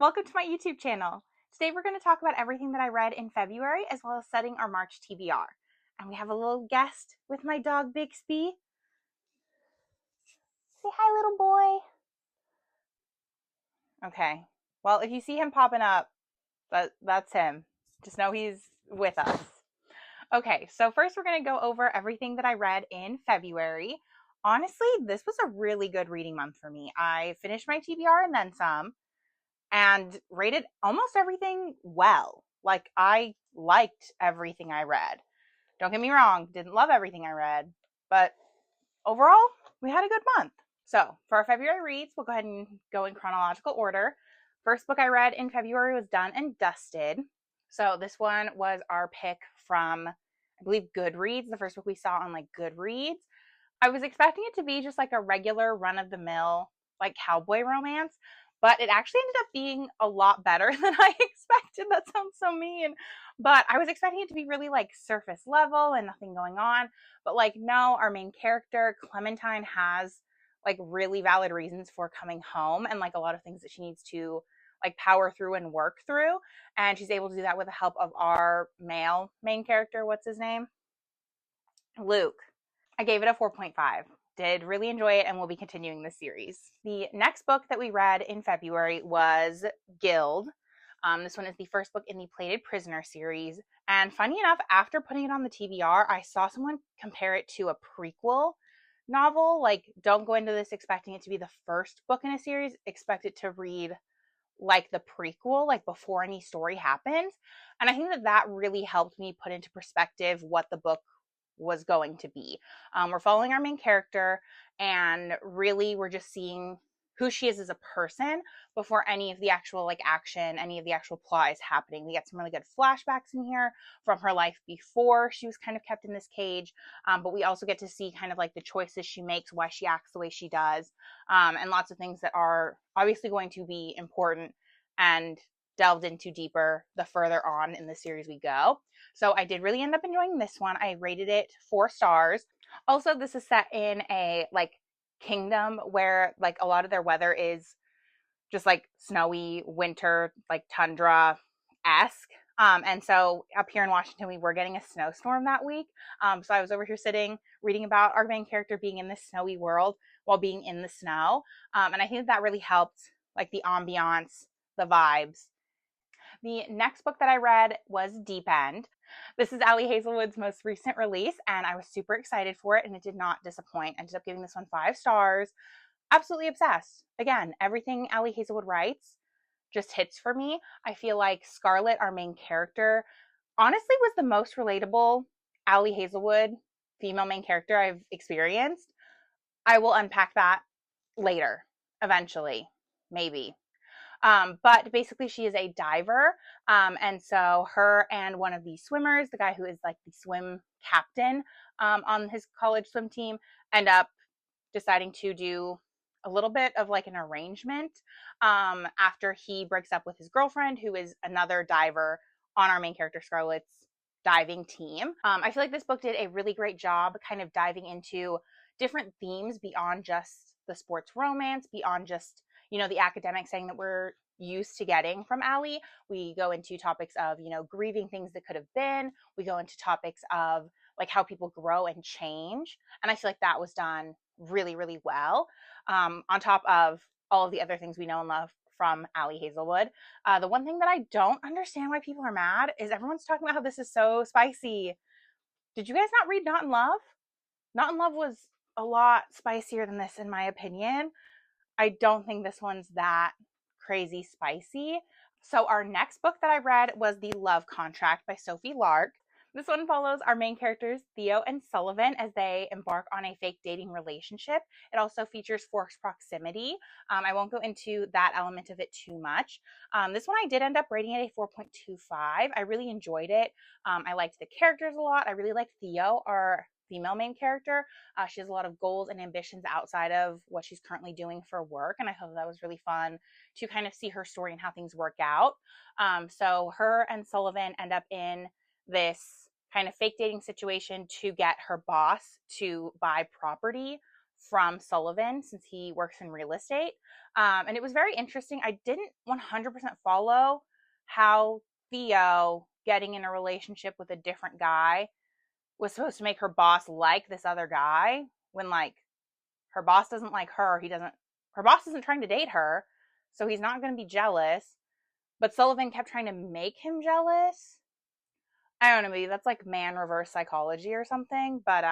Welcome to my YouTube channel. Today we're going to talk about everything that I read in February as well as setting our March TBR. And we have a little guest with my dog Bixby. Say hi, little boy. Okay. Well, if you see him popping up, that's him. Just know he's with us. Okay, so first we're going to go over everything that I read in February. Honestly, this was a really good reading month for me. I finished my TBR and then some, and rated almost everything well. Like, I liked everything I read. Don't get me wrong, didn't love everything I read, but overall, we had a good month. So for our February reads, we'll go ahead and go in chronological order. First book I read in February was Done and Dusted. So this one was our pick from, I believe, Goodreads, the first book we saw on like Goodreads. I was expecting it to be just like a regular run-of-the-mill like cowboy romance, but it actually ended up being a lot better than I expected. That sounds so mean, but I was expecting it to be really like surface level and nothing going on. But like, no, our main character, Clementine, has like really valid reasons for coming home and like a lot of things that she needs to like power through and work through. And she's able to do that with the help of our male main character. What's his name? Luke. I gave it a 4.5. Did really enjoy it and will be continuing this series. The next book that we read in February was Guild. This one is the first book in the Plated Prisoner series. And funny enough, after putting it on the TBR, I saw someone compare it to a prequel novel. Like, don't go into this expecting it to be the first book in a series. Expect it to read like the prequel, like before any story happens. And I think that that really helped me put into perspective what the book was going to be. We're following our main character, and really we're just seeing who she is as a person before any of the actual like action, any of the actual plot is happening. We get some really good flashbacks in here from her life before she was kind of kept in this cage, but we also get to see kind of like the choices she makes, why she acts the way she does, and lots of things that are obviously going to be important and delved into deeper the further on in the series we go. So I did really end up enjoying this one. I rated it 4 stars. Also, this is set in a like kingdom where like a lot of their weather is just like snowy winter, like tundra-esque. And so up here in Washington, we were getting a snowstorm that week. So I was over here sitting, reading about our main character being in this snowy world while being in the snow. And I think that really helped like the ambiance, the vibes. The next book that I read was Deep End. This is Ali Hazelwood's most recent release, and I was super excited for it, and it did not disappoint. I ended up giving this one 5 stars. Absolutely obsessed. Again, everything Ali Hazelwood writes just hits for me. I feel like Scarlett, our main character, honestly was the most relatable Ali Hazelwood female main character I've experienced. I will unpack that later, eventually, maybe. But basically she is a diver. And so her and one of the swimmers, the guy who is like the swim captain on his college swim team, end up deciding to do a little bit of like an arrangement after he breaks up with his girlfriend, who is another diver on our main character Scarlett's diving team. I feel like this book did a really great job kind of diving into different themes beyond just the sports romance, beyond just, you know, the academic setting that we're used to getting from Ali. We go into topics of, you know, grieving things that could have been. We go into topics of like how people grow and change. And I feel like that was done really, really well. On top of all of the other things we know and love from Ali Hazelwood. The one thing that I don't understand why people are mad is everyone's talking about how this is so spicy. Did you guys not read Not in Love? Not in Love was a lot spicier than this, in my opinion. I don't think this one's that crazy spicy. So our next book that I read was The Love Contract by Sophie Lark. This one follows our main characters, Theo and Sullivan, as they embark on a fake dating relationship. It also features forced proximity. I won't go into that element of it too much. This one I did end up rating it a 4.25. I really enjoyed it. I liked the characters a lot. I really liked Theo, our female main character. She has a lot of goals and ambitions outside of what she's currently doing for work, and I thought that was really fun to kind of see her story and how things work out. So her and Sullivan end up in this kind of fake dating situation to get her boss to buy property from Sullivan since he works in real estate. And it was very interesting. I didn't 100% follow how Theo getting in a relationship with a different guy was supposed to make her boss like this other guy when like her boss doesn't like her. Her boss isn't trying to date her, so he's not going to be jealous. But Sullivan kept trying to make him jealous. I don't know, maybe that's like man reverse psychology or something. But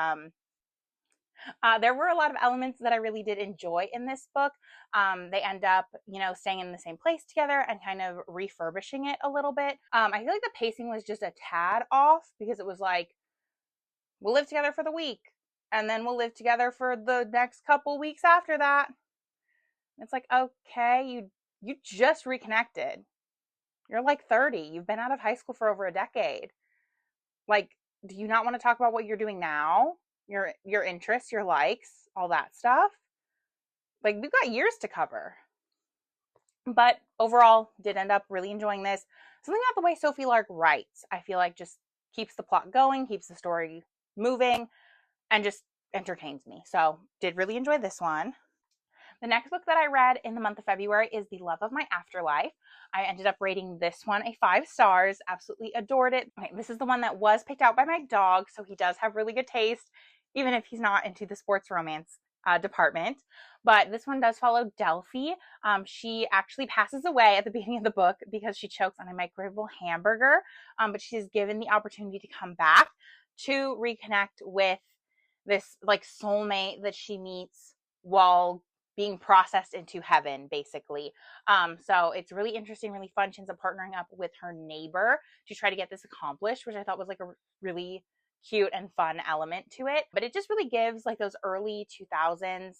there were a lot of elements that I really did enjoy in this book. They end up, staying in the same place together and kind of refurbishing it a little bit. I feel like the pacing was just a tad off because it was like, we'll live together for the week and then we'll live together for the next couple weeks after that. It's like, okay, you just reconnected. You're like 30. You've been out of high school for over a decade. Like, do you not want to talk about what you're doing now? Your interests, your likes, all that stuff? Like, we've got years to cover. But overall, did end up really enjoying this. Something about the way Sophie Lark writes, I feel like just keeps the plot going, keeps the story moving, and just entertains me. So, did really enjoy this one. The next book that I read in the month of February is The Love of My Afterlife. I ended up rating this one a 5 stars. Absolutely adored it. Okay, this is the one that was picked out by my dog, so he does have really good taste, even if he's not into the sports romance department. But this one does follow Delphi. She actually passes away at the beginning of the book because she chokes on a microwavable hamburger, but she is given the opportunity to come back to reconnect with this like soulmate that she meets while being processed into heaven, basically. So it's really interesting, really fun. She ends up partnering up with her neighbor to try to get this accomplished, which I thought was like a really cute and fun element to it. But it just really gives like those early 2000s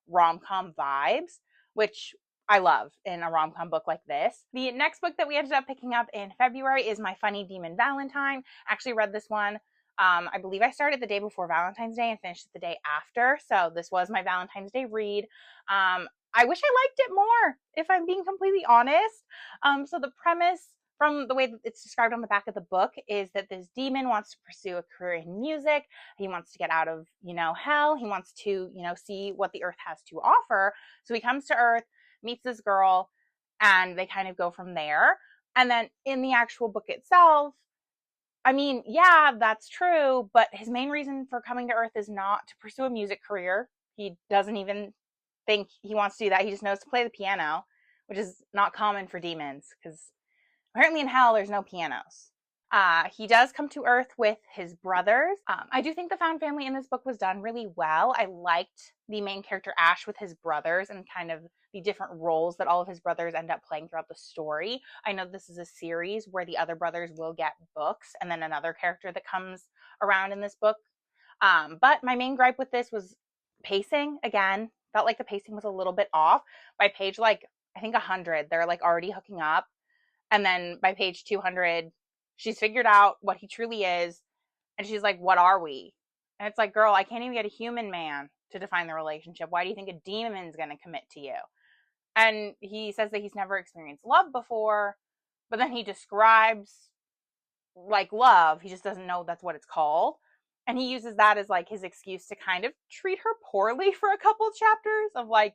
rom-com vibes, which I love in a rom-com book like this. The next book that we ended up picking up in February is My Funny Demon Valentine. I actually read this one. I believe I started the day before Valentine's Day and finished it the day after. So this was my Valentine's Day read. I wish I liked it more, if I'm being completely honest. So the premise from the way that it's described on the back of the book is that this demon wants to pursue a career in music. He wants to get out of, hell. He wants to, see what the earth has to offer. So he comes to earth, meets this girl, and they kind of go from there. And then in the actual book itself, I mean, yeah, that's true, but his main reason for coming to Earth is not to pursue a music career. He doesn't even think he wants to do that. He just knows to play the piano, which is not common for demons, because apparently in hell there's no pianos. He does come to Earth with his brothers. I do think the found family in this book was done really well. I liked the main character Ash with his brothers and kind of the different roles that all of his brothers end up playing throughout the story. I know this is a series where the other brothers will get books and then another character that comes around in this book. But my main gripe with this was pacing. Again, felt like the pacing was a little bit off. By page like I think 100, they're like already hooking up. And then by page 200, she's figured out what he truly is. And she's like, what are we? And it's like, girl, I can't even get a human man to define the relationship. Why do you think a demon's going to commit to you? And he says that he's never experienced love before, but then he describes like love. He just doesn't know that's what it's called. And he uses that as like his excuse to kind of treat her poorly for a couple chapters of like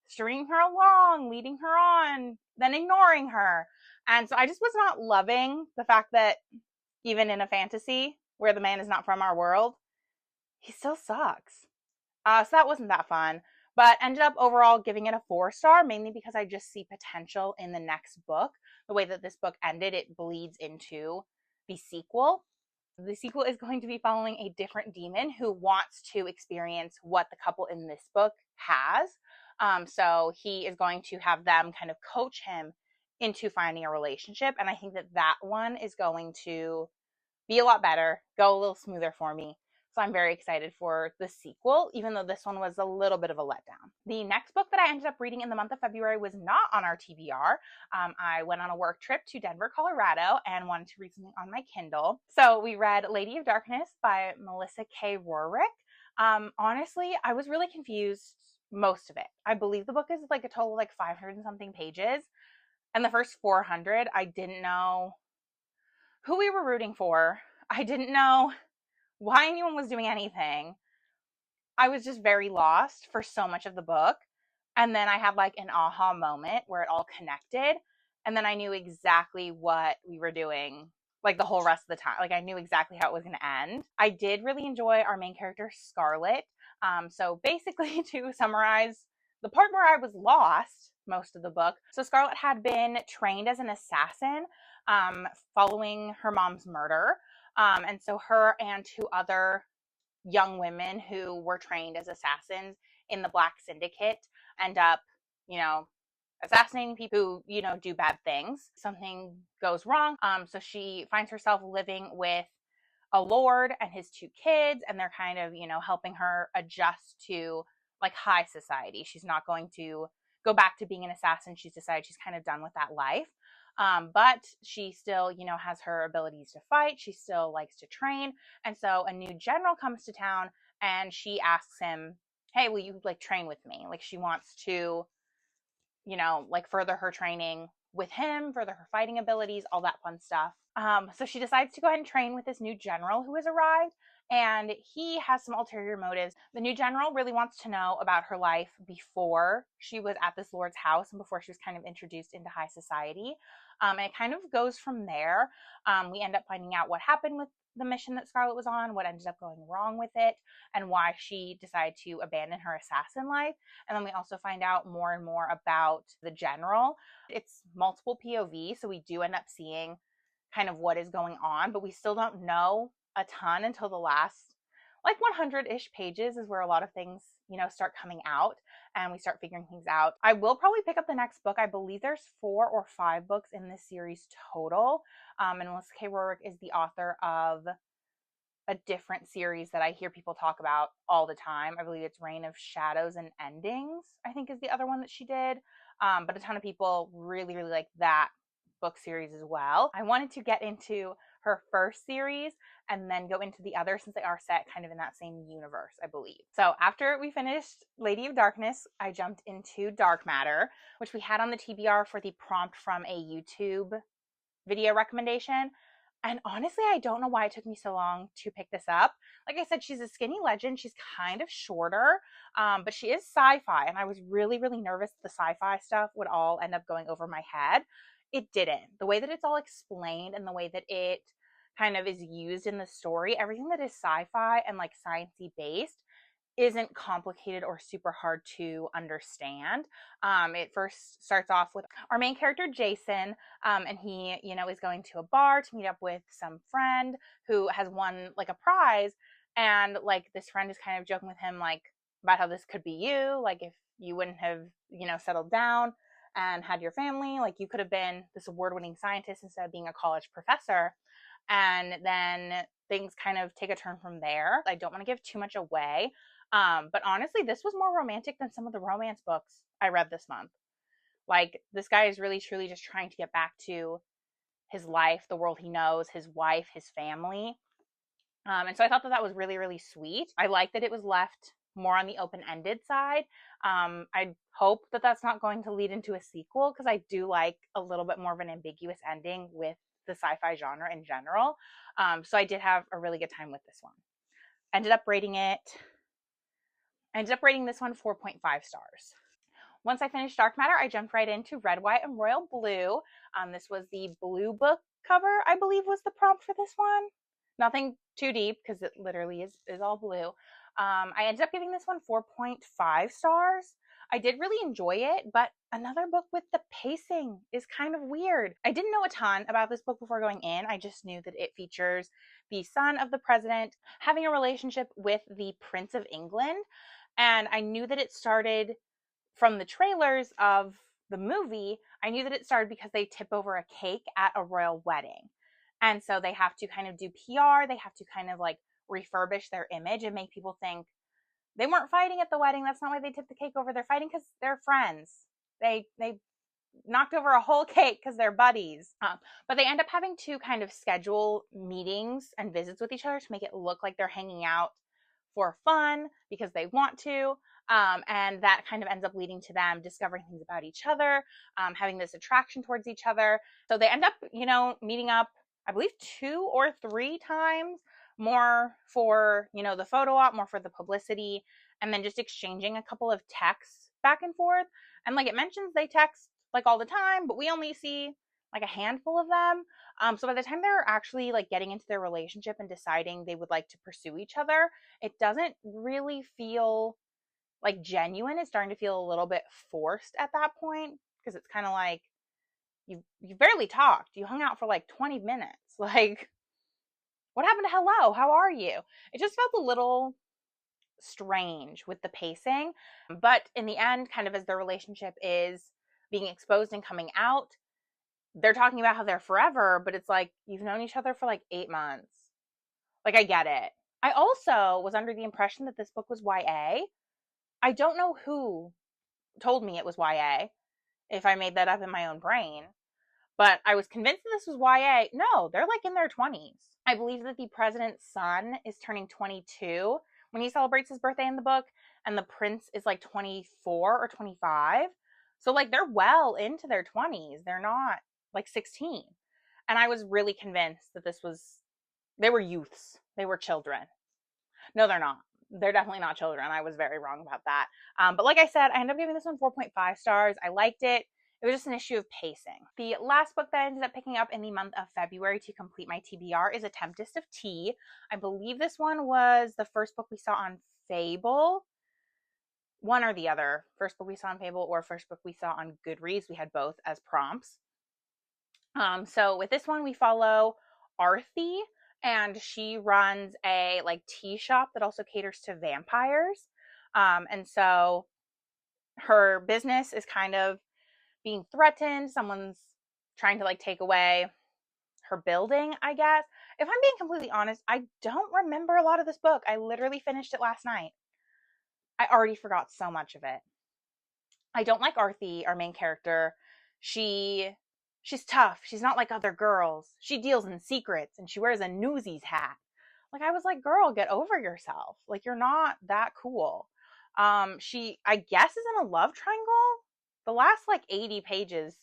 stringing her along, leading her on, then ignoring her. And so I just was not loving the fact that even in a fantasy where the man is not from our world, he still sucks. So that wasn't that fun, but ended up overall giving it a 4-star, mainly because I just see potential in the next book. The way that this book ended, it bleeds into the sequel. The sequel is going to be following a different demon who wants to experience what the couple in this book has. So he is going to have them kind of coach him into finding a relationship. And I think that that one is going to be a lot better, go a little smoother for me. So I'm very excited for the sequel, even though this one was a little bit of a letdown. The next book that I ended up reading in the month of February was not on our TBR. I went on a work trip to Denver, Colorado, and wanted to read something on my Kindle. So we read Lady of Darkness by Melissa K. Rorick. Honestly, I was really confused most of it. I believe the book is like a total of like 500 and something pages. And the first 400, I didn't know who we were rooting for. I didn't know why anyone was doing anything. I was just very lost for so much of the book. And then I had like an aha moment where it all connected. And then I knew exactly what we were doing like the whole rest of the time. Like I knew exactly how it was going to end. I did really enjoy our main character, Scarlet. So basically, to summarize the part where I was lost most of the book. So Scarlet had been trained as an assassin following her mom's murder. And so her and two other young women who were trained as assassins in the Black Syndicate end up, you know, assassinating people who, do bad things. Something goes wrong. So she finds herself living with a lord and his two kids, and they're kind of, helping her adjust to like high society. She's not going to go back to being an assassin. She's decided she's kind of done with that life. But she still, has her abilities to fight. She still likes to train. And so a new general comes to town and she asks him, hey, will you like train with me? Like she wants to, like further her training with him, further her fighting abilities, all that fun stuff. So she decides to go ahead and train with this new general who has arrived, and he has some ulterior motives. The new general really wants to know about her life before she was at this lord's house and before she was kind of introduced into high society. And it kind of goes from there. We end up finding out what happened with the mission that Scarlet was on, what ended up going wrong with it, and why she decided to abandon her assassin life. And then we also find out more and more about the general. It's multiple POV, so we do end up seeing kind of what is going on, but we still don't know a ton until the last like 100-ish pages is where a lot of things, start coming out and we start figuring things out. I will probably pick up the next book. I believe there's 4 or 5 books in this series total. And Melissa K. Rorick is the author of a different series that I hear people talk about all the time. I believe it's Reign of Shadows and Endings, I think is the other one that she did. But a ton of people really, really like that book series as well. I wanted to get into her first series and then go into the other since they are set kind of in that same universe, I believe. So after we finished Lady of Darkness, I jumped into Dark Matter, which we had on the TBR for the prompt from a YouTube video recommendation. And honestly, I don't know why it took me so long to pick this up. Like I said, she's a skinny legend. She's kind of shorter, but she is sci-fi. And I was really, really nervous the sci-fi stuff would all end up going over my head. It didn't. The way that it's all explained and the way that it kind of is used in the story, everything that is sci-fi and like sciencey based isn't complicated or super hard to understand. It first starts off with our main character, Jason, and he, is going to a bar to meet up with some friend who has won like a prize. And like this friend is kind of joking with him, like about how this could be you, like if you wouldn't have, settled down and had your family, like you could have been this award-winning scientist instead of being a college professor. And then things kind of take a turn from there. I don't want to give too much away. But honestly, this was more romantic than some of the romance books I read this month. Like, this guy is really, truly just trying to get back to his life, the world he knows, his wife, his family. And so I thought that was really, really sweet. I like that it was left more on the open-ended side. I hope that that's not going to lead into a sequel because I do like a little bit more of an ambiguous ending with the sci-fi genre in general. So I did have a really good time with this one. Ended up rating this one 4.5 stars. Once I finished Dark Matter, I jumped right into Red, White, and Royal Blue. This was the blue book cover, I believe was the prompt for this one. Nothing too deep because it literally is all blue. I ended up giving this one 4.5 stars. I did really enjoy it, but another book with the pacing is kind of weird. I didn't know a ton about this book before going in. I just knew that it features the son of the president having a relationship with the Prince of England. And I knew that it started from the trailers of the movie. I knew that it started because they tip over a cake at a royal wedding. And so they have to kind of do PR. They have to kind of like refurbish their image and make people think they weren't fighting at the wedding. That's not why they tipped the cake over. They're fighting because they're friends. They knocked over a whole cake because they're buddies. But they end up having to kind of schedule meetings and visits with each other to make it look like they're hanging out for fun because they want to. And that kind of ends up leading to them discovering things about each other, having this attraction towards each other. So they end up, meeting up, I believe 2 or 3 times, more for, the photo op, more for the publicity. and then just exchanging a couple of texts back and forth. And like it mentions they text like all the time, but we only see like a handful of them. So by the time they're actually like getting into their relationship and deciding they would like to pursue each other, it doesn't really feel like genuine. It's starting to feel a little bit forced at that point, because it's kind of like you barely talked. You hung out for like 20 minutes. Like, what happened to hello? How are you? It just felt a little strange with the pacing. But in the end, kind of as their relationship is being exposed and coming out, they're talking about how they're forever, but it's like you've known each other for like 8 months. Like, I get it. I also was under the impression that this book was YA. I don't know who told me it was YA, if I made that up in my own brain, but I was convinced that this was YA. No, they're like in their 20s. I believe that the president's son is turning 22 when he celebrates his birthday in the book, and the prince is like 24 or 25. So like they're well into their 20s. They're not like 16. And I was really convinced that they were youths. They were children. No, they're not. They're definitely not children. I was very wrong about that. But like I said, I ended up giving this one 4.5 stars. I liked it. It was just an issue of pacing. The last book that I ended up picking up in the month of February to complete my TBR is A Tempest of Tea. I believe this one was the first book we saw on Fable. One or the other. First book we saw on Fable or first book we saw on Goodreads. We had both as prompts. So with this one, we follow Arthi, and she runs a like tea shop that also caters to vampires. And so her business is kind of being threatened. Someone's trying to like take away her building, I guess. If I'm being completely honest, I don't remember a lot of this book. I literally finished it last night. I already forgot so much of it. I don't like Arthi, our main character. She's tough. She's not like other girls. She deals in secrets and she wears a Newsies hat. Like, I was like, girl, get over yourself. Like, you're not that cool. She, I guess, is in a love triangle. The last like 80 pages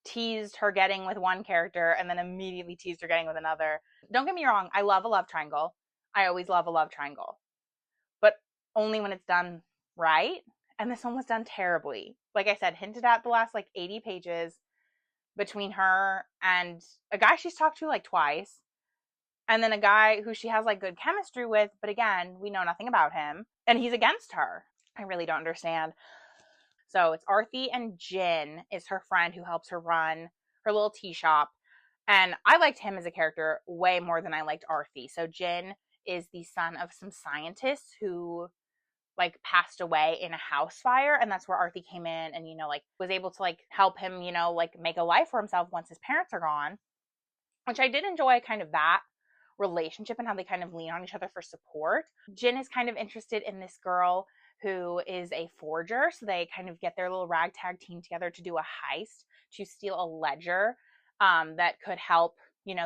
teased her getting with one character and then immediately teased her getting with another. Don't get me wrong, I love a love triangle. I always love a love triangle. But only when it's done right. And this one was done terribly. Like I said, hinted at the last like 80 pages between her and a guy she's talked to like twice. And then a guy who she has like good chemistry with, but again, we know nothing about him. And he's against her. I really don't understand. So it's Arthi, and Jin is her friend who helps her run her little tea shop. And I liked him as a character way more than I liked Arthi. So Jin is the son of some scientists who like passed away in a house fire, and that's where Arthi came in and like was able to like help him like make a life for himself once his parents are gone, which I did enjoy kind of that relationship and how they kind of lean on each other for support. Jin is kind of interested in this girl who is a forger, so they kind of get their little ragtag team together to do a heist to steal a ledger that could help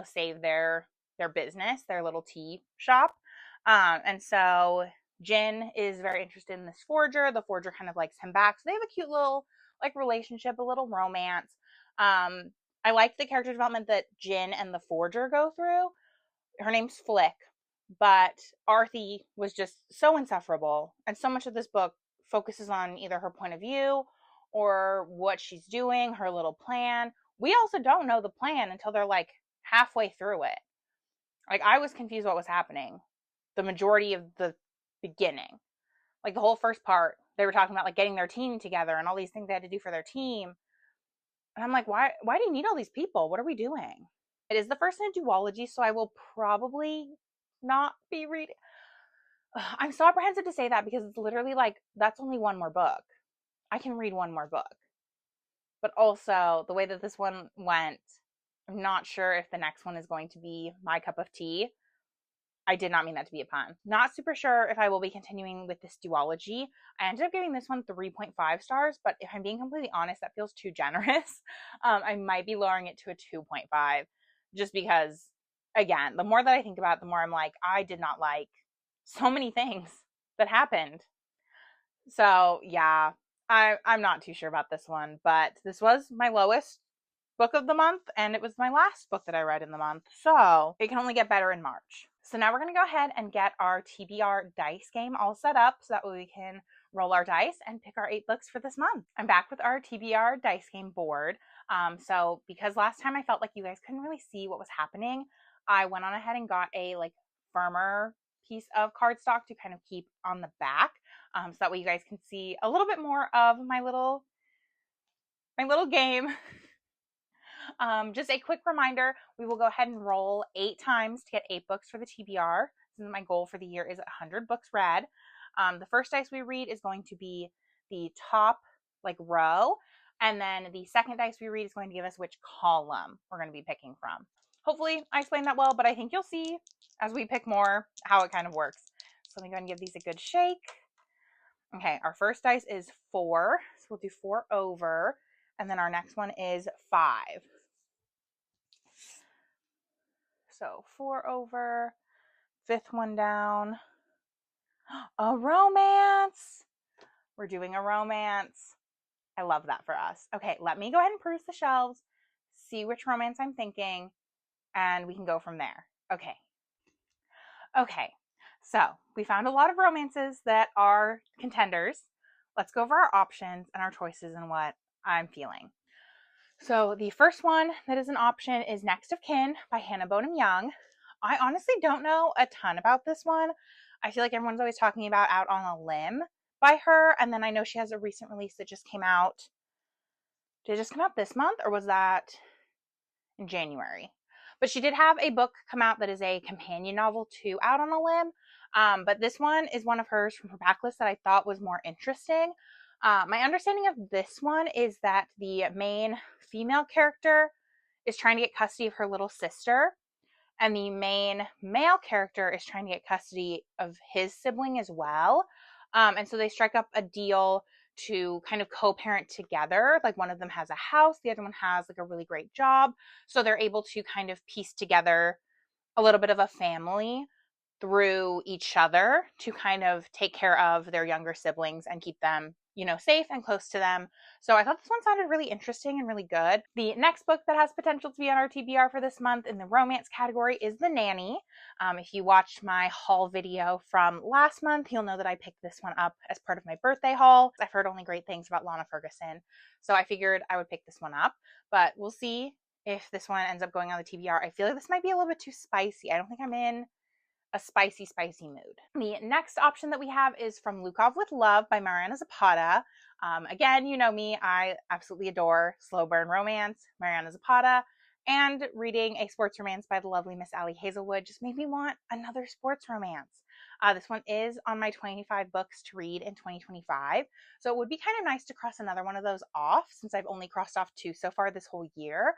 save their business, their little tea shop. And so Jin is very interested in this forger. The forger kind of likes him back. So they have a cute little like relationship, a little romance. I liked the character development that Jin and the forger go through. Her name's Flick, but Arthi was just so insufferable. And so much of this book focuses on either her point of view or what she's doing, her little plan. We also don't know the plan until they're like halfway through it. Like, I was confused what was happening the majority of the beginning. Like, the whole first part, they were talking about like getting their team together and all these things they had to do for their team. And I'm like, why do you need all these people? What are we doing? It is the first in a duology, so I will probably not be reading. I'm so apprehensive to say that because it's literally like, that's only one more book. I can read one more book. But also, the way that this one went, I'm not sure if the next one is going to be my cup of tea. I did not mean that to be a pun. Not super sure if I will be continuing with this duology. I ended up giving this one 3.5 stars, but if I'm being completely honest, that feels too generous. I might be lowering it to a 2.5 just because, again, the more that I think about it, the more I'm like, I did not like so many things that happened. So yeah, I'm not too sure about this one, but this was my lowest book of the month, and it was my last book that I read in the month, so it can only get better in March. So now we're going to go ahead and get our TBR dice game all set up so that way we can roll our dice and pick our 8 books for this month. I'm back with our TBR dice game board. So because last time I felt like you guys couldn't really see what was happening, I went on ahead and got a firmer piece of cardstock to kind of keep on the back. So that way you guys can see a little bit more of my little game. Just a quick reminder, we will go ahead and roll 8 times to get 8 books for the TBR. Since my goal for the year is 100 books read. The first dice we read is going to be the top row, and then the second dice we read is going to give us which column we're going to be picking from. Hopefully I explained that well, but I think you'll see as we pick more how it kind of works. So let me go ahead and give these a good shake. Okay, our first dice is 4, so we'll do 4 over, and then our next one is 5. So 4 over, 5th one down. A romance. We're doing a romance. I love that for us. Okay, let me go ahead and peruse the shelves, see which romance I'm thinking, and we can go from there. Okay. Okay, so we found a lot of romances that are contenders. Let's go over our options and our choices and what I'm feeling. So the first one that is an option is Next of Kin by Hannah Bonham Young. I honestly don't know a ton about this one. I feel like everyone's always talking about Out on a Limb by her, and then I know she has a recent release that just came out. Did it just come out this month, or was that in January? But she did have a book come out that is a companion novel to Out on a Limb. But this one is one of hers from her backlist that I thought was more interesting. My understanding of this one is that the main female character is trying to get custody of her little sister, and the main male character is trying to get custody of his sibling as well. And so they strike up a deal to kind of co-parent together. Like one of them has a house, the other one has a really great job. So they're able to kind of piece together a little bit of a family through each other to kind of take care of their younger siblings and keep them, safe and close to them. So I thought this one sounded really interesting and really good. The next book that has potential to be on our TBR for this month in the romance category is The Nanny. If you watched my haul video from last month, you'll know that I picked this one up as part of my birthday haul. I've heard only great things about Lana Ferguson, so I figured I would pick this one up, but we'll see if this one ends up going on the TBR. I feel like this might be a little bit too spicy. I don't think I'm in a spicy mood. The next option that we have is From Lukov with Love by Mariana Zapata. Again, you know me, I absolutely adore slow burn romance. Mariana Zapata and reading a sports romance by the lovely Miss Allie Hazelwood just made me want another sports romance. This one is on my 25 books to read in 2025. So it would be kind of nice to cross another one of those off since I've only crossed off 2 so far this whole year.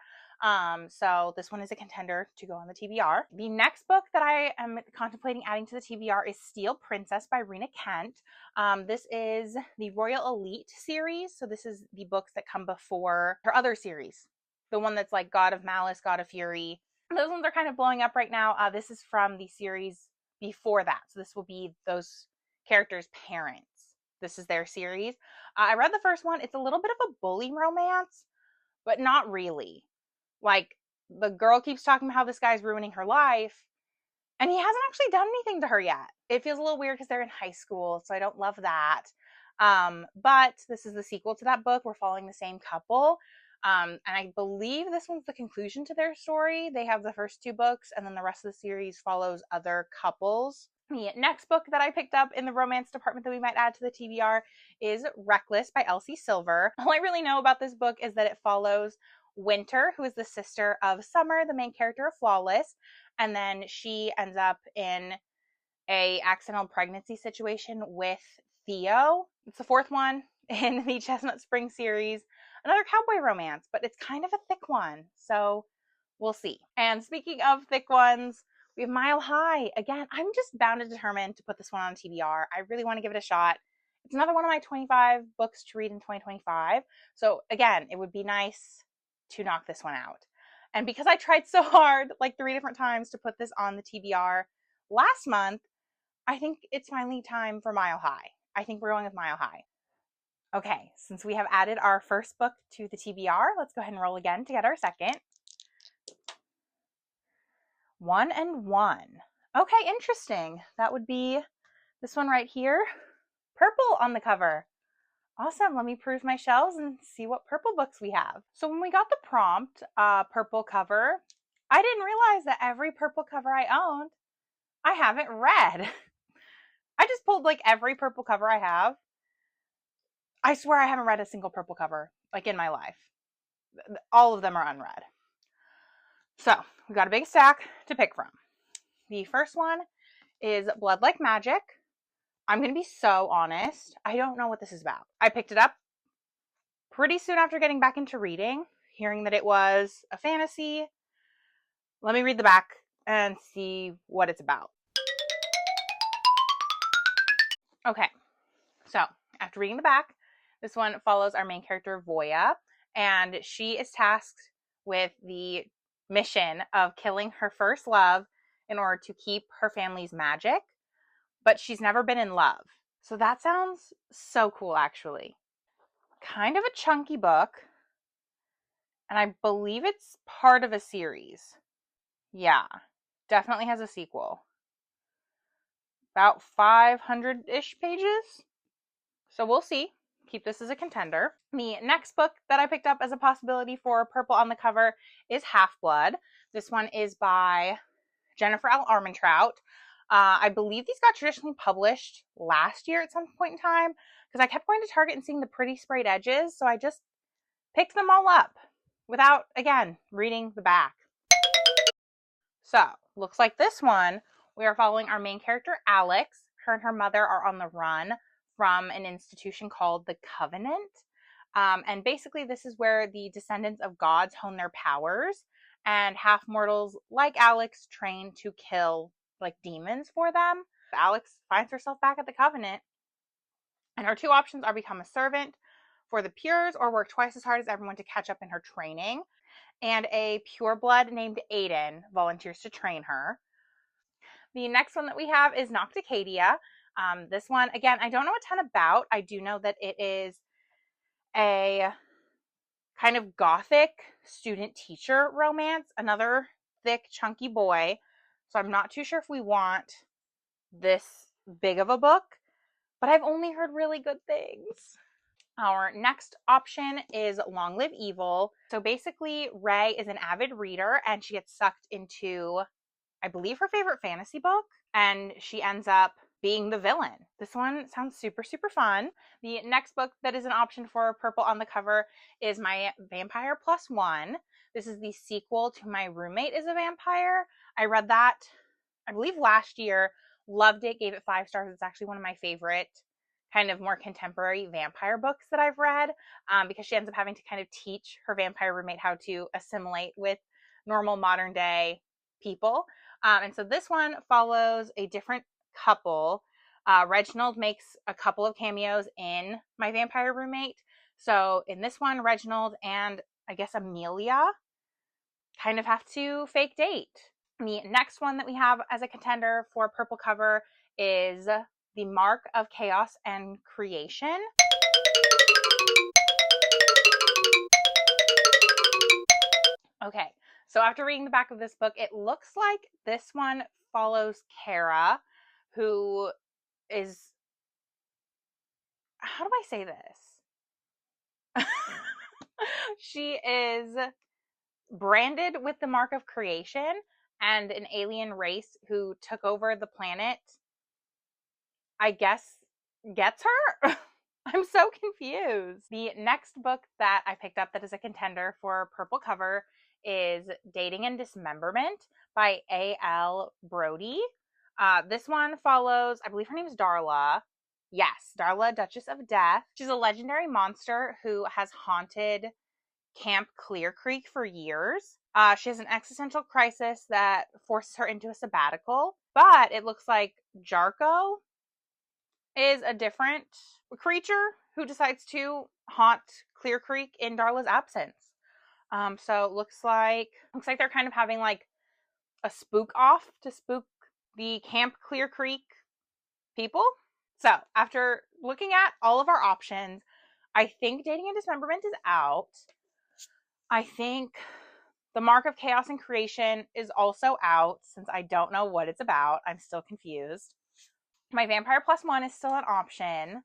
So this one is a contender to go on the TBR. The next book that I am contemplating adding to the TBR is Steel Princess by Rena Kent. This is the Royal Elite series. So this is the books that come before her other series. The one that's like God of Malice, God of Fury. Those ones are kind of blowing up right now. This is from the series before that. So this will be those characters' parents. This is their series. I read the first one. It's a little bit of a bully romance, but not really. Like, the girl keeps talking about how this guy's ruining her life, and he hasn't actually done anything to her yet. It feels a little weird because they're in high school, so I don't love that. But this is the sequel to that book. We're following the same couple. And I believe this one's the conclusion to their story. They have the first 2 books, and then the rest of the series follows other couples. The next book that I picked up in the romance department that we might add to the TBR is Reckless by Elsie Silver. All I really know about this book is that it follows Winter, who is the sister of Summer, the main character of Flawless, and then she ends up in a accidental pregnancy situation with Theo. It's the 4th one in the Chestnut Spring series. Another cowboy romance, but it's kind of a thick one, so we'll see. And speaking of thick ones, we have Mile High. Again, I'm just bound and determined to put this one on TBR. I really want to give it a shot. It's another one of my 25 books to read in 2025. So again, it would be nice to knock this one out. And because I tried so hard, 3 different times, to put this on the TBR last month, I think it's finally time for Mile High. I think we're going with Mile High. Okay, since we have added our first book to the TBR, let's go ahead and roll again to get our second. 1 and 1. Okay, interesting. That would be this one right here. Purple on the cover. Awesome. Let me peruse my shelves and see what purple books we have. So when we got the prompt, purple cover, I didn't realize that every purple cover I owned, I haven't read. I just pulled like every purple cover I have. I swear I haven't read a single purple cover like in my life. All of them are unread. So we got a big stack to pick from. The first one is Blood Like Magic. I'm going to be so honest. I don't know what this is about. I picked it up pretty soon after getting back into reading, hearing that it was a fantasy. Let me read the back and see what it's about. Okay, so after reading the back, this one follows our main character, Voya, and she is tasked with the mission of killing her first love in order to keep her family's magic, but she's never been in love. So that sounds so cool, actually. Kind of a chunky book, and I believe it's part of a series. Yeah, definitely has a sequel. About 500-ish pages. So we'll see. Keep this as a contender. The next book that I picked up as a possibility for purple on the cover is Half-Blood. This one is by Jennifer L. Armentrout. I believe these got traditionally published last year at some point in time because I kept going to Target and seeing the pretty sprayed edges, so I just picked them all up without, again, reading the back. So, looks like this one, we are following our main character, Alex. Her and her mother are on the run from an institution called the Covenant. And basically, this is where the descendants of gods hone their powers, and half mortals like Alex train to kill like demons for them. Alex finds herself back at the Covenant, and her two options are become a servant for the Pures or work twice as hard as everyone to catch up in her training. And a pureblood named Aiden volunteers to train her. The next one that we have is Nocticadia. This one, again, I don't know a ton about. I do know that it is a kind of gothic student-teacher romance, another thick, chunky boy. So I'm not too sure if we want this big of a book, but I've only heard really good things. Our next option is Long Live Evil. So basically, Ray is an avid reader and she gets sucked into, I believe, her favorite fantasy book, and she ends up being the villain. This one sounds super, super fun. The next book that is an option for purple on the cover is My Vampire Plus One. This is the sequel to My Roommate is a Vampire. I read that, I believe, last year. Loved it, gave it 5 stars. It's actually one of my favorite kind of more contemporary vampire books that I've read, because she ends up having to kind of teach her vampire roommate how to assimilate with normal modern day people. And so this one follows a different couple. Reginald makes a couple of cameos in My Vampire Roommate. So in this one, Reginald and I guess Amelia kind of have to fake date. The next one that we have as a contender for purple cover is The Mark of Chaos and Creation. Okay, so after reading the back of this book, it looks like this one follows Kara, who is, how do I say this? She is branded with the Mark of Creation, and an alien race who took over the planet, I guess, gets her? I'm so confused. The next book that I picked up that is a contender for purple cover is Dating and Dismemberment by A.L. Brody. This one follows, I believe her name is Darla. Yes, Darla, Duchess of Death. She's a legendary monster who has haunted Camp Clear Creek for years. She has an existential crisis that forces her into a sabbatical, but it looks like Jarko is a different creature who decides to haunt Clear Creek in Darla's absence. So looks like they're kind of having like a spook off to spook the Camp Clear Creek people. So after looking at all of our options, I think Dating and Dismemberment is out. I think The Mark of Chaos and Creation is also out since I don't know what it's about. I'm still confused. My Vampire Plus One is still an option.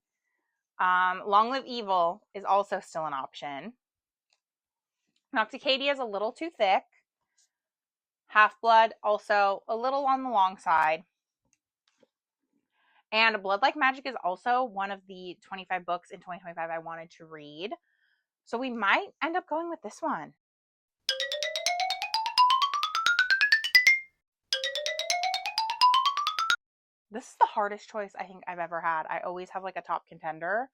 Long Live Evil is also still an option. Nocticadia is a little too thick. Half-Blood also a little on the long side. And Blood Like Magic is also one of the 25 books in 2025 I wanted to read. So we might end up going with this one. This is the hardest choice I think I've ever had. I always have like a top contender.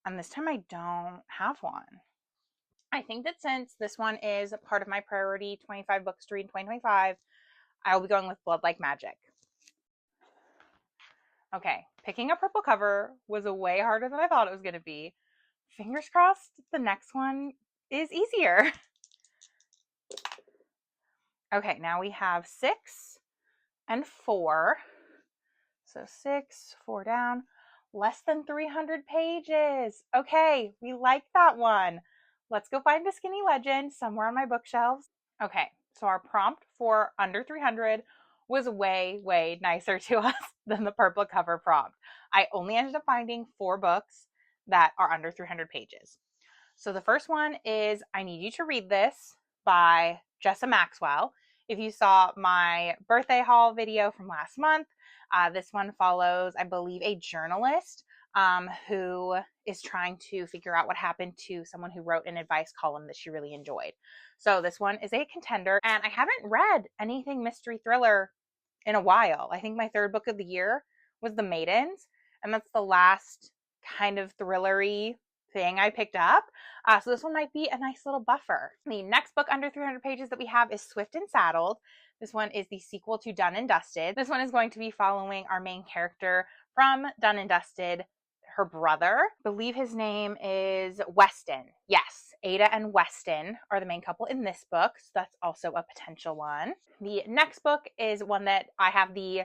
And this time I don't have one. I think that since this one is part of my priority 25 books to read in 2025, I will be going with Blood Like Magic. Okay, picking a purple cover was way harder than I thought it was going to be. Fingers crossed the next one is easier. Okay, now we have 6 and 4. So 6, 4 down, less than 300 pages. Okay, we like that one. Let's go find a skinny legend somewhere on my bookshelves. Okay, so our prompt for under 300 was way, way nicer to us than the purple cover prompt. I only ended up finding 4 books that are under 300 pages. So the first one is I Need You to Read This by Jessa Maxwell. If you saw my birthday haul video from last month, this one follows, I believe, a journalist who is trying to figure out what happened to someone who wrote an advice column that she really enjoyed. So this one is a contender, and I haven't read anything mystery thriller in a while. I think my 3rd book of the year was The Maidens, and that's the last kind of thrillery thing I picked up. So this one might be a nice little buffer. The next book under 300 pages that we have is Swift and Saddled. This one is the sequel to Done and Dusted. This one is going to be following our main character from Done and Dusted, her brother. I believe his name is Weston. Yes, Ada and Weston are the main couple in this book, so that's also a potential one. The next book is one that I have the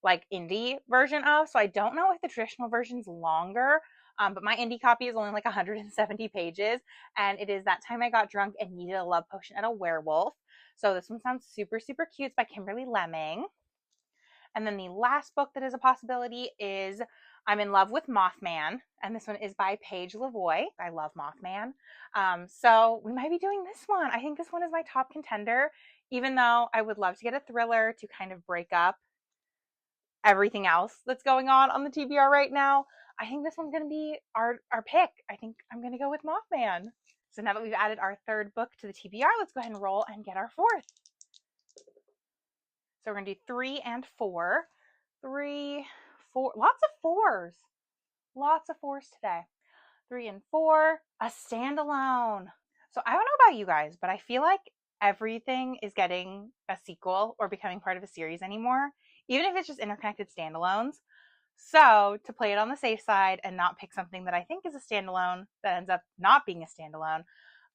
like indie version of, so I don't know if the traditional version's longer, but my indie copy is only like 170 pages, and it is That Time I Got Drunk and Needed a Love Potion and a Werewolf. So this one sounds super, super cute. It's by Kimberly Lemming. And then the last book that is a possibility is I'm in Love with Mothman, and this one is by Paige Lavoie. I love Mothman. So we might be doing this one. I think this one is my top contender, even though I would love to get a thriller to kind of break up everything else that's going on the TBR right now. I think this one's going to be our pick. I think I'm going to go with Mothman. So now that we've added our 3rd book to the TBR, let's go ahead and roll and get our 4th. So we're going to do 3 and 4. 3, 4. Lots of 4s. Lots of 4s today. 3 and 4. A standalone. So I don't know about you guys, but I feel like everything is getting a sequel or becoming part of a series anymore, even if it's just interconnected standalones. So to play it on the safe side and not pick something that I think is a standalone that ends up not being a standalone,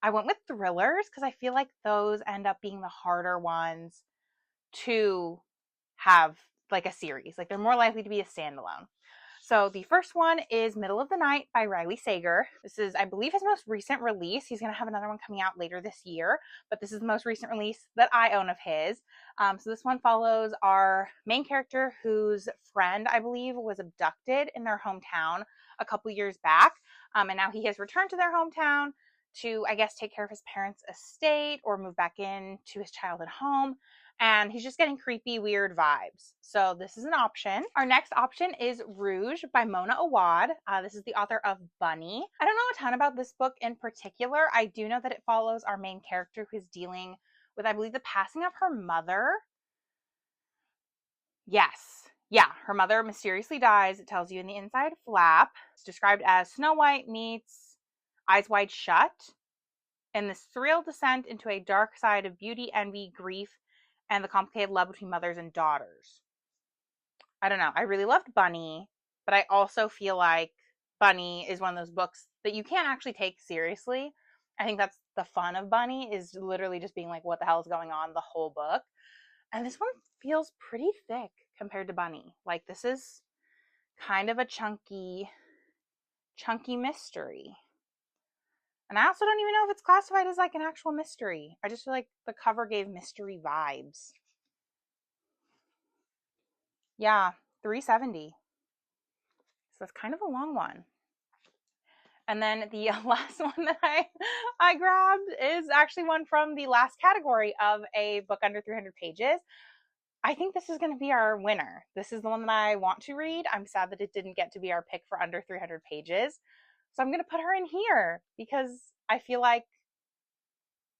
I went with thrillers because I feel like those end up being the harder ones to have like a series. Like they're more likely to be a standalone. So the first one is Middle of the Night by Riley Sager. This is, I believe, his most recent release. He's going to have another one coming out later this year, but this is the most recent release that I own of his. So this one follows our main character whose friend, I believe, was abducted in their hometown a couple years back. And now he has returned to their hometown to, I guess, take care of his parents' estate or move back into his childhood home. And he's just getting creepy, weird vibes. So this is an option. Our next option is Rouge by Mona Awad. This is the author of Bunny. I don't know a ton about this book in particular. I do know that it follows our main character who's dealing with, I believe, the passing of her mother. Yes. Yeah, her mother mysteriously dies. It tells you in the inside flap. It's described as Snow White meets Eyes Wide Shut in this surreal descent into a dark side of beauty, envy, grief, and the complicated love between mothers and daughters. I don't know. I really loved Bunny, but I also feel like Bunny is one of those books that you can't actually take seriously. I think that's the fun of Bunny, is literally just being like, what the hell is going on the whole book? And this one feels pretty thick compared to Bunny. Like this is kind of a chunky mystery. And I also don't even know if it's classified as like an actual mystery. I just feel like the cover gave mystery vibes. Yeah, 370. So that's kind of a long one. And then the last one that I grabbed is actually one from the last category of a book under 300 pages. I think this is going to be our winner. This is the one that I want to read. I'm sad that it didn't get to be our pick for under 300 pages. So I'm going to put her in here because I feel like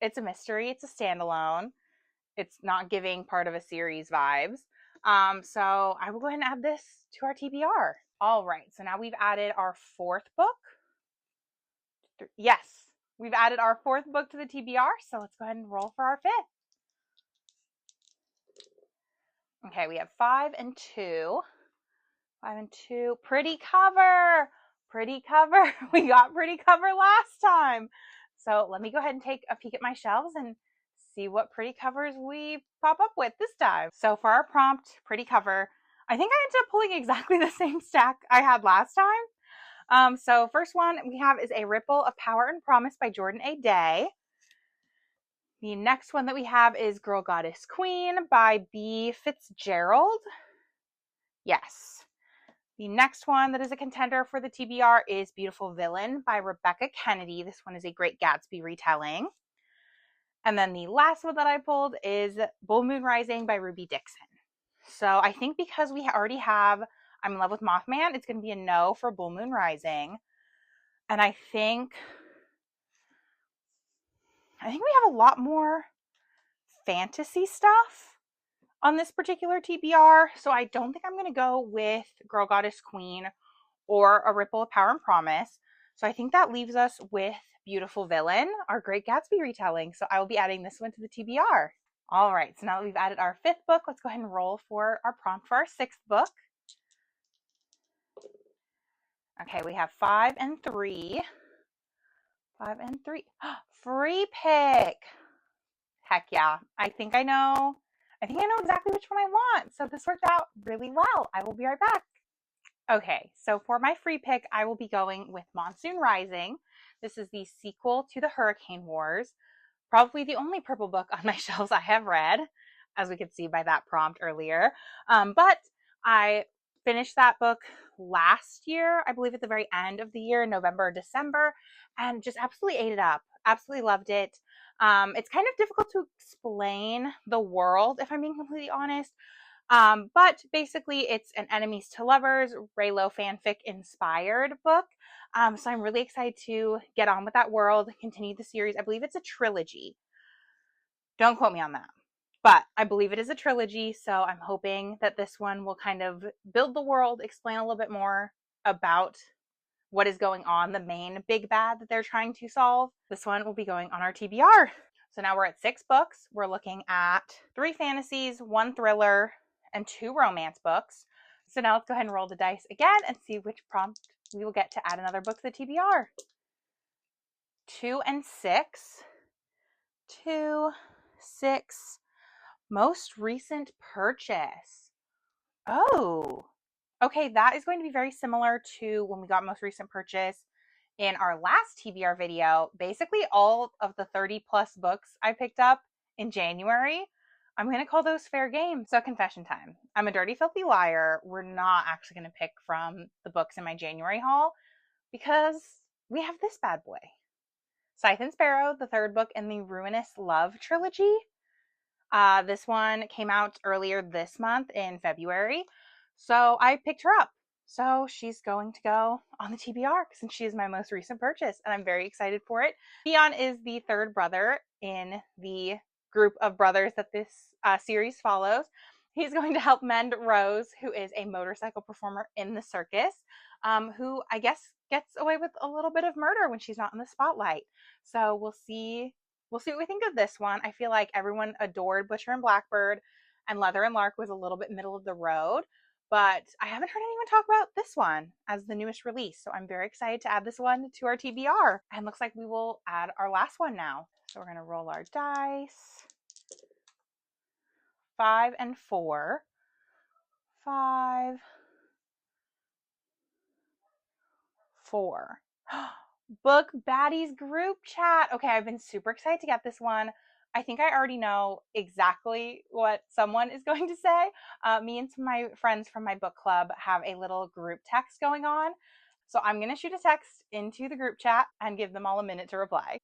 it's a mystery. It's a standalone. It's not giving part of a series vibes. So I will go ahead and add this to our TBR. All right. So now we've added our fourth book. Yes, we've added our fourth book to the TBR. So let's go ahead and roll for our fifth. Okay, we have 5 and 2. 5 and 2. Pretty cover. Pretty cover. We got pretty cover last time. So let me go ahead and take a peek at my shelves and see what pretty covers we pop up with this time. So for our prompt, pretty cover, I think I ended up pulling exactly the same stack I had last time. So first one we have is A Ripple of Power and Promise by Jordan A. Day. The next one that we have is Girl Goddess Queen by B. Fitzgerald. Yes. The next one that is a contender for the TBR is Beautiful Villain by Rebecca Kennedy. This one is a Great Gatsby retelling. And then the last one that I pulled is Bull Moon Rising by Ruby Dixon. So I think because we already have I'm in Love with Mothman, it's going to be a no for Bull Moon Rising. And I think we have a lot more fantasy stuff on this particular TBR. So I don't think I'm going to go with Girl Goddess Queen or A Ripple of Power and Promise. So I think that leaves us with Beautiful Villain, our Great Gatsby retelling. So I will be adding this one to the TBR. All right, so now that we've added our fifth book, let's go ahead and roll for our prompt for our sixth book. Okay, we have 5 and 3. 5 and 3. Free pick. Heck yeah. I think I know exactly which one I want. So this worked out really well. I will be right back. Okay, so for my free pick, I will be going with Monsoon Rising. This is the sequel to the Hurricane Wars. Probably the only purple book on my shelves I have read, as we could see by that prompt earlier. But I finished that book last year, I believe at the very end of the year, November or December, and just absolutely ate it up. Absolutely loved it. It's kind of difficult to explain the world, if I'm being completely honest. But basically, it's an enemies to lovers, Raylo fanfic inspired book. So I'm really excited to get on with that world, continue the series. I believe it's a trilogy. Don't quote me on that. But I believe it is a trilogy, so I'm hoping that this one will kind of build the world, explain a little bit more about what is going on, the main big bad that they're trying to solve. This one will be going on our TBR. So now we're at 6 books. We're looking at 3 fantasies, 1 thriller, and 2 romance books. So now let's go ahead and roll the dice again and see which prompt we will get to add another book to the TBR. 2 and 6. 2, 6. Most recent purchase. Oh, okay. That is going to be very similar to when we got most recent purchase in our last TBR video. Basically, all of the 30 plus books I picked up in January, I'm going to call those fair game. So confession time. I'm a dirty, filthy liar. We're not actually going to pick from the books in my January haul because we have this bad boy. Scythe and Sparrow, the 3rd book in the Ruinous Love trilogy. This one came out earlier this month in February. So I picked her up. So she's going to go on the TBR since she is my most recent purchase, and I'm very excited for it. Theon is the 3rd brother in the group of brothers that this series follows. He's going to help mend Rose, who is a motorcycle performer in the circus, who I guess gets away with a little bit of murder when she's not in the spotlight. So we'll see what we think of this one. I feel like everyone adored Butcher and Blackbird, and Leather and Lark was a little bit middle of the road. But I haven't heard anyone talk about this one as the newest release. So I'm very excited to add this one to our TBR. And looks like we will add our last one now. So we're going to roll our dice. 5 and 4. 5, 4. Book Baddies group chat. Okay, I've been super excited to get this one. I think I already know exactly what someone is going to say. Me and some of my friends from my book club have a little group text going on. So I'm going to shoot a text into the group chat and give them all a minute to reply.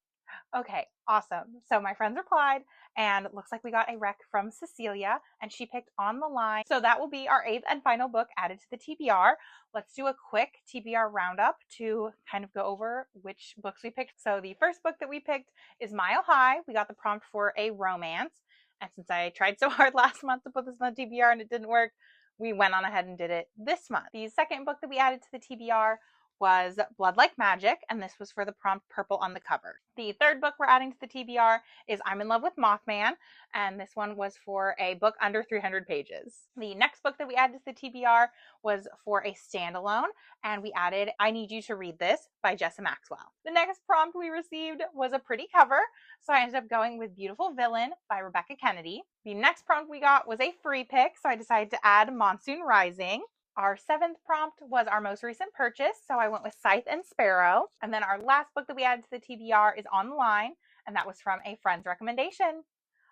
Okay, awesome. So my friends replied, and it looks like we got a rec from Cecilia, and she picked On the Line. So that will be our eighth and final book added to the TBR. Let's do a quick TBR roundup to kind of go over which books we picked. So the first book that we picked is Mile High. We got the prompt for a romance. And since I tried so hard last month to put this on the TBR and it didn't work, we went on ahead and did it this month. The second book that we added to the TBR was Blood Like Magic, and this was for the prompt purple on the cover. The third book we're adding to the TBR is I'm in Love with Mothman, and this one was for a book under 300 pages. The next book that we added to the TBR was for a standalone, and we added I Need You to Read This by Jessa Maxwell. The next prompt we received was a pretty cover, so I ended up going with Beautiful Villain by Rebecca Kennedy. The next prompt we got was a free pick, so I decided to add Monsoon Rising. Our seventh prompt was our most recent purchase, so I went with Scythe and Sparrow. And then our last book that we added to the TBR is On the Line, and that was from a friend's recommendation.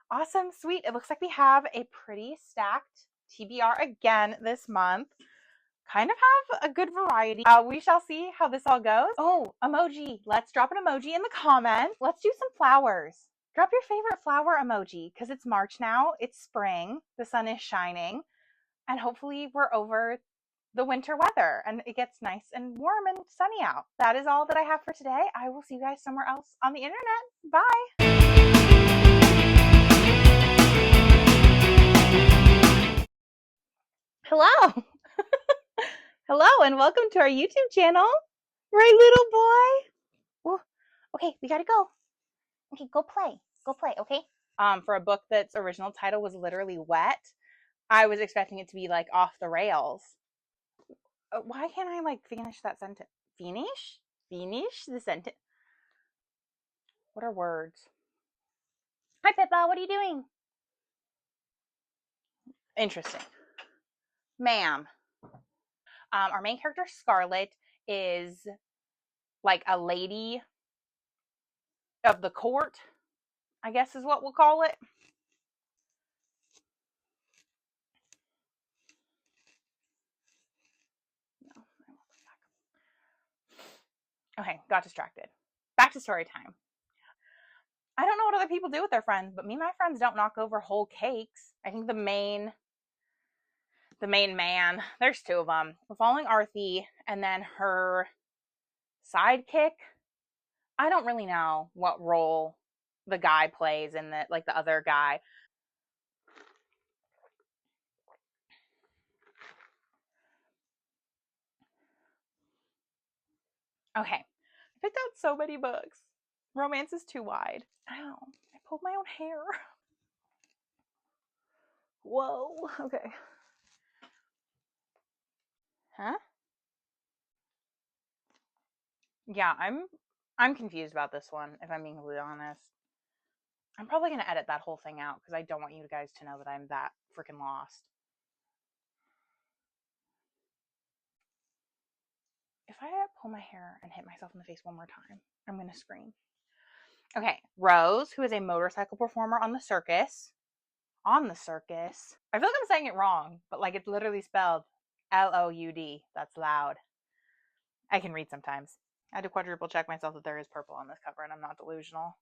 Awesome, sweet. It looks like we have a pretty stacked TBR again this month. Kind of have a good variety. We shall see how this all goes. Oh, emoji. Let's drop an emoji in the comments. Let's do some flowers. Drop your favorite flower emoji because it's March now. It's spring. The sun is shining. And hopefully we're over the winter weather and it gets nice and warm and sunny out. That is all that I have for today. I will see you guys somewhere else on the internet. Bye. Hello. Hello and welcome to our YouTube channel. Right, little boy? Ooh, okay, we gotta go. Okay, go play. Go play, okay? For a book that's original title was literally Wet, I was expecting it to be like off the rails. Why can't I like finish that sentence? Finish the sentence. What are words? Hi, Pippa. What are you doing? Interesting. Ma'am. Our main character, Scarlet, is like a lady of the court, I guess is what we'll call it. No, okay, got distracted. Back to story time. I don't know what other people do with their friends, but me and my friends don't knock over whole cakes. I think the main man, there's two of them. We're following Arthi, and then her sidekick. I don't really know what role the guy plays in the like the other guy. Okay, I picked out so many books. Romance is too wide. Ow, I pulled my own hair. Whoa, okay. Huh? Yeah, I'm confused about this one, if I'm being completely honest. I'm probably going to edit that whole thing out because I don't want you guys to know that I'm that freaking lost. If I pull my hair and hit myself in the face one more time, I'm going to scream. Okay, Rose, who is a motorcycle performer on the circus. On the circus. I feel like I'm saying it wrong, but like it's literally spelled Loud. That's loud. I can read sometimes. I had to quadruple check myself that there is purple on this cover and I'm not delusional.